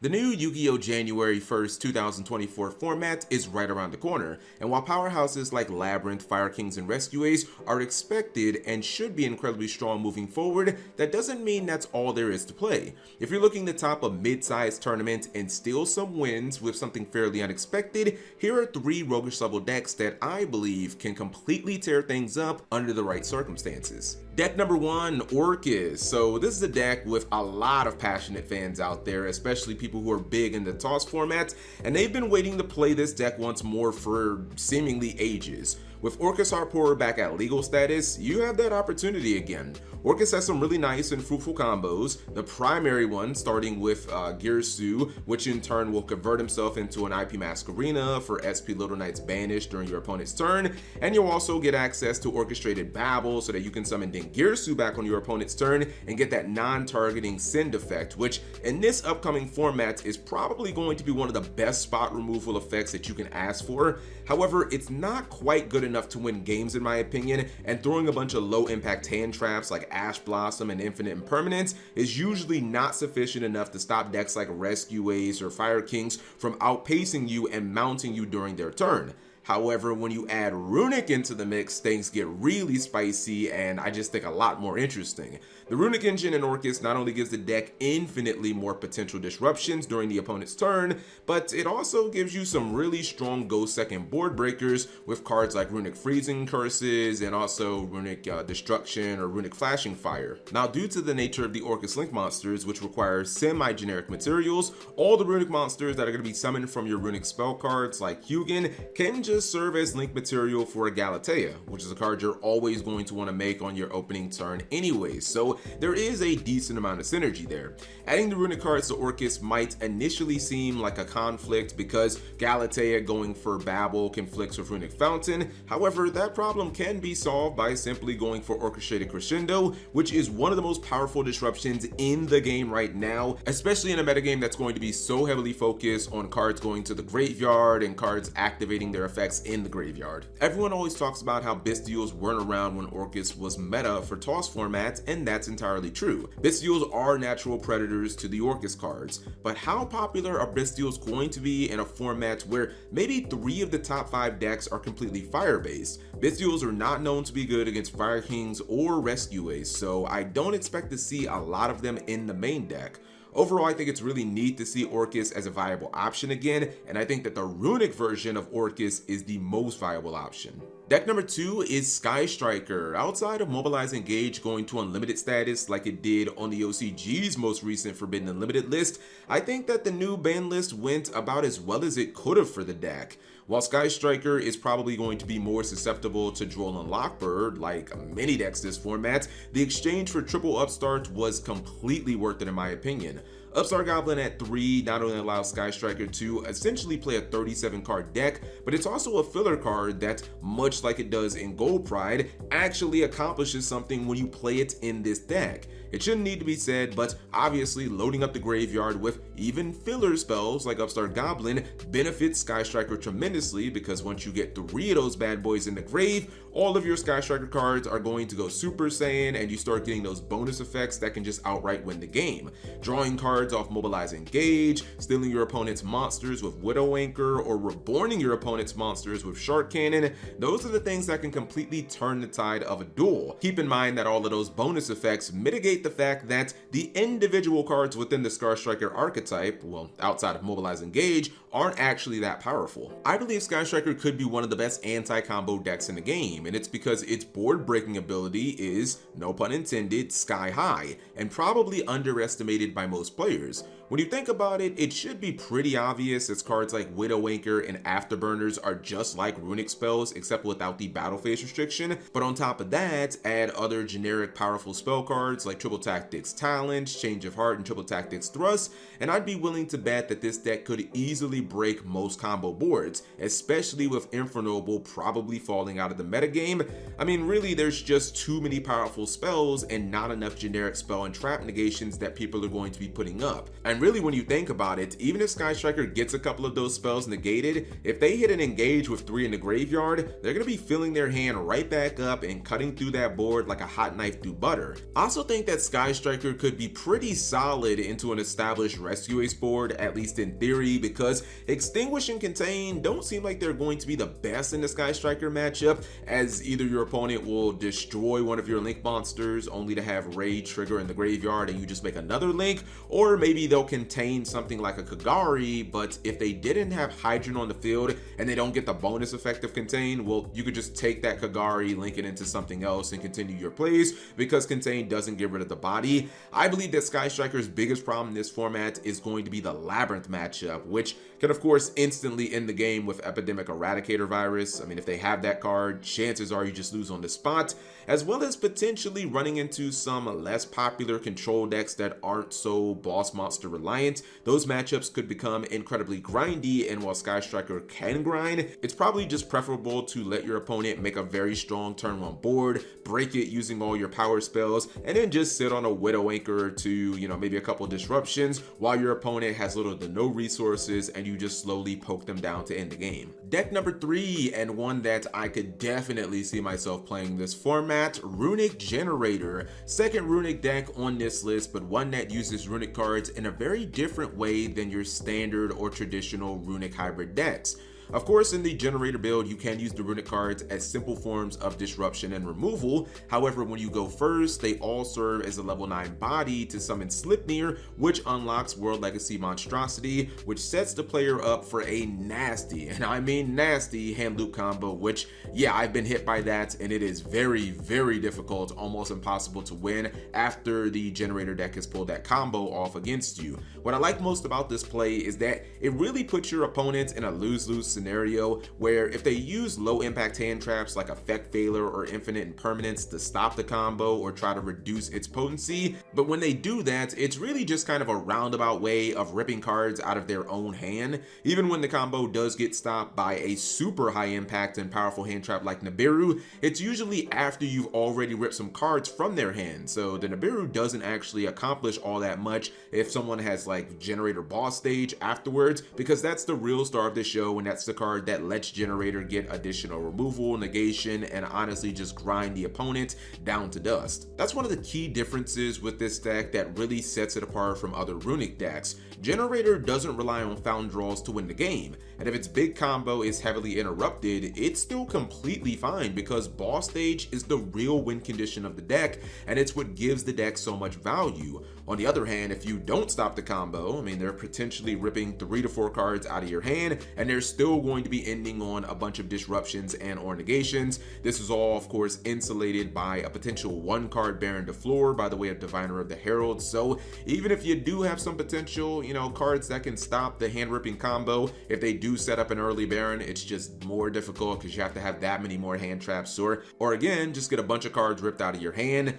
The new Yu-Gi-Oh! January 1st, 2024 format is right around the corner, and while powerhouses like Labyrinth, Fire Kings, and Rescue Ace are expected and should be incredibly strong moving forward, that doesn't mean that's all there is to play. If you're looking to top a mid-sized tournament and steal some wins with something fairly unexpected, here are 3 roguish level decks that I believe can completely tear things up under the right circumstances. Deck number 1, Orcus. So this is a deck with a lot of passionate fans out there, especially people who are big in the toss format, and they've been waiting to play this deck once more for seemingly ages. With Orcus Harpour back at legal status, you have that opportunity again. Orcus has some really nice and fruitful combos, the primary one starting with Girsu, which in turn will convert himself into an IP Masquerena for SP Little Knights banished during your opponent's turn, and you'll also get access to Orchestrated Babel so that you can summon Girsu back on your opponent's turn and get that non-targeting send effect, which in this upcoming format is probably going to be one of the best spot removal effects that you can ask for. However, it's not quite good enough to win games in my opinion, and throwing a bunch of low impact hand traps like Ash Blossom and Infinite Impermanence is usually not sufficient enough to stop decks like Rescue Ace or Fire Kings from outpacing you and mounting you during their turn. However, when you add Runic into the mix, things get really spicy and I just think a lot more interesting. The Runic engine in Orcus not only gives the deck infinitely more potential disruptions during the opponent's turn, but it also gives you some really strong go second board breakers with cards like Runic Freezing Curses and also Runic Destruction or Runic Flashing Fire. Now, due to the nature of the Orcus Link monsters, which require semi-generic materials, all the Runic monsters that are going to be summoned from your Runic spell cards like Hugin can just serve as link material for a Galatea, which is a card you're always going to want to make on your opening turn anyway, so there is a decent amount of synergy there. Adding the Runic cards to Orcus might initially seem like a conflict because Galatea going for Babel conflicts with Runic Fountain. However, that problem can be solved by simply going for Orchestrated Crescendo, which is one of the most powerful disruptions in the game right now, especially in a metagame that's going to be so heavily focused on cards going to the graveyard and cards activating their effects in the graveyard. Everyone always talks about how Bystials weren't around when Orcus was meta for toss formats, and that's entirely true. Bystials are natural predators to the Orcus cards, but how popular are Bystials going to be in a format where maybe 3 of the top 5 decks are completely fire-based? Bystials are not known to be good against Fire Kings or Rescue Ace, so I don't expect to see a lot of them in the main deck. Overall, I think it's really neat to see Orcus as a viable option again, and I think that the Runic version of Orcus is the most viable option. Deck number 2 is Sky Striker. Outside of Mobilize Engage going to unlimited status like it did on the OCG's most recent Forbidden Unlimited list, I think that the new ban list went about as well as it could have for the deck. While Sky Striker is probably going to be more susceptible to Droll and Lockbird, like many decks this format, the exchange for triple Upstart was completely worth it in my opinion. Upstart Goblin at 3 not only allows Sky Striker to essentially play a 37 card deck, but it's also a filler card that, much like it does in Gold Pride, actually accomplishes something when you play it in this deck. It shouldn't need to be said, but obviously loading up the graveyard with even filler spells like Upstart Goblin benefits Sky Striker tremendously, because once you get 3 of those bad boys in the grave, all of your Sky Striker cards are going to go Super Saiyan and you start getting those bonus effects that can just outright win the game. Drawing cards off Mobilize Engage, stealing your opponent's monsters with Widow Anchor, or reborning your opponent's monsters with Shark Cannon, those are the things that can completely turn the tide of a duel. Keep in mind that all of those bonus effects mitigate the fact that the individual cards within the Sky Striker archetype, well, outside of Mobilize Engage, aren't actually that powerful. I believe Sky Striker could be one of the best anti-combo decks in the game, and it's because its board breaking ability is, no pun intended, sky high, and probably underestimated by most players. When you think about it, it should be pretty obvious, as cards like Widow Anchor and Afterburners are just like Runic spells except without the battle phase restriction, but on top of that, add other generic powerful spell cards like Triple Tactics Talent, Change of Heart, and Triple Tactics Thrust, and I'd be willing to bet that this deck could easily break most combo boards, especially with Infernoble probably falling out of the metagame. I mean, really, there's just too many powerful spells and not enough generic spell and trap negations that people are going to be putting up. And really, when you think about it, even if Sky Striker gets a couple of those spells negated, if they hit an engage with 3 in the graveyard, they're going to be filling their hand right back up and cutting through that board like a hot knife through butter. I also think that Sky Striker could be pretty solid into an established Rescue Ace board, at least in theory, because Extinguish and Contain don't seem like they're going to be the best in the Sky Striker matchup, as either your opponent will destroy one of your Link monsters only to have Raid trigger in the graveyard and you just make another Link, or maybe they'll contain something like a Kagari, but if they didn't have Hydrogen on the field and they don't get the bonus effect of Contain, well, you could just take that Kagari, link it into something else, and continue your plays because Contain doesn't get rid of the body. I believe that Sky Striker's biggest problem in this format is going to be the Labyrinth matchup, which can of course instantly end the game with Epidemic Eradicator Virus. I mean, if they have that card, chances are you just lose on the spot, as well as potentially running into some less popular control decks that aren't so boss monster reliant. Those matchups could become incredibly grindy, and while Sky Striker can grind, it's probably just preferable to let your opponent make a very strong turn 1 board, break it using all your power spells, and then just sit on a Widow Anchor to, you know, maybe a couple disruptions while your opponent has little to no resources and you just slowly poke them down to end the game. Deck number 3, and one that I could definitely see myself playing this format, Runic Generator. Second Runic deck on this list, but one that uses Runic cards in a very different way than your standard or traditional Runic hybrid decks. Of course, in the Generator build, you can use the Runic cards as simple forms of disruption and removal. However, when you go first, they all serve as a level 9 body to summon Slipnir, which unlocks World Legacy Monstrosity, which sets the player up for a nasty, and I mean nasty, hand loop combo, which, yeah, I've been hit by that, and it is very, very difficult, almost impossible to win after the Generator deck has pulled that combo off against you. What I like most about this play is that it really puts your opponent in a lose-lose scenario where if they use low impact hand traps like Effect Failure or Infinite Impermanence to stop the combo or try to reduce its potency, but when they do that, it's really just kind of a roundabout way of ripping cards out of their own hand. Even when the combo does get stopped by a super high impact and powerful hand trap like Nibiru, it's usually after you've already ripped some cards from their hand, so the Nibiru doesn't actually accomplish all that much if someone has like Generator boss stage afterwards, because that's the real star of the show, and that's the card that lets Generator get additional removal, negation, and honestly just grind the opponent down to dust. That's one of the key differences with this deck that really sets it apart from other Runic decks. Generator doesn't rely on fountain draws to win the game, and if its big combo is heavily interrupted, it's still completely fine because boss stage is the real win condition of the deck, and it's what gives the deck so much value. On the other hand, if you don't stop the combo, I mean, they're potentially ripping 3 to 4 cards out of your hand, and they're still going to be ending on a bunch of disruptions and or negations. This is all, of course, insulated by a potential 1-card Baron de Fleur by the way of Diviner of the Herald. So even if you do have some potential, you know, cards that can stop the hand ripping combo, if they do set up an early Baron, it's just more difficult because you have to have that many more hand traps, or again, just get a bunch of cards ripped out of your hand.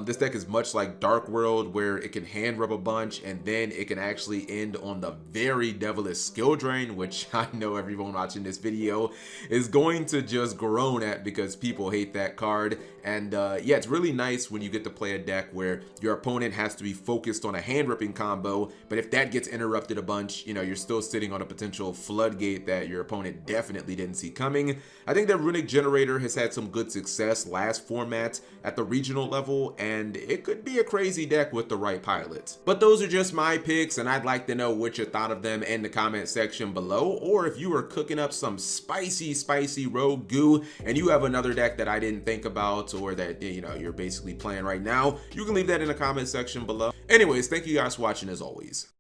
This deck is much like Dark World, where it can hand rub a bunch and then it can actually end on the very devilish skill drain, which I know everyone watching this video is going to just groan at because people hate that card. And yeah, it's really nice when you get to play a deck where your opponent has to be focused on a hand ripping combo, but if that gets interrupted a bunch, you know, you're still sitting on a potential floodgate that your opponent definitely didn't see coming. I think that Runic Generator has had some good success last format at the regional level, and it could be a crazy deck with the right pilots. But those are just my picks, and I'd like to know what you thought of them in the comment section below, or if you were cooking up some spicy rogue goo and you have another deck that I didn't think about or that, you know, you're basically playing right now, you can leave that in the comment section below. Anyways, thank you guys for watching as always.